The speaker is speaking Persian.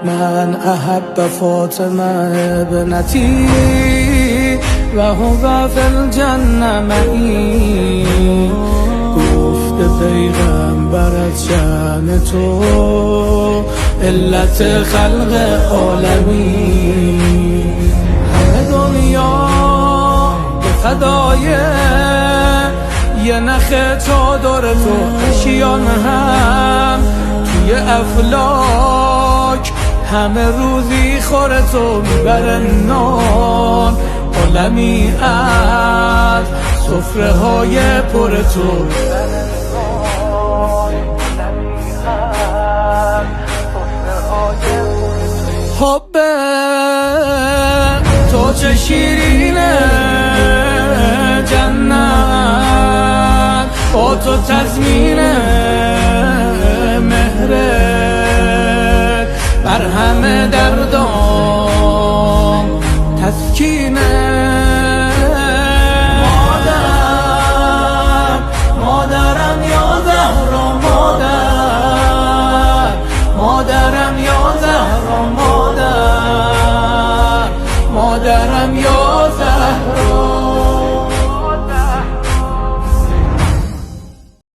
من احب فاطمه ابنتی و هو فی الجنه معی. گفته پیغمبر از شأن تو علت خلق عالمی. همه دنیا به فدای یه نخ چادر تو، اشیان هم توی افلاک همه روزی خور تو میبره نان. عالمی از سفره های پر تو، حب تو چه شیرینه جنت، با تو تضمین مهرت بر همه دردام تسکینه. مادرم یا زهرا، مادرم یا زهرا، مادرم یا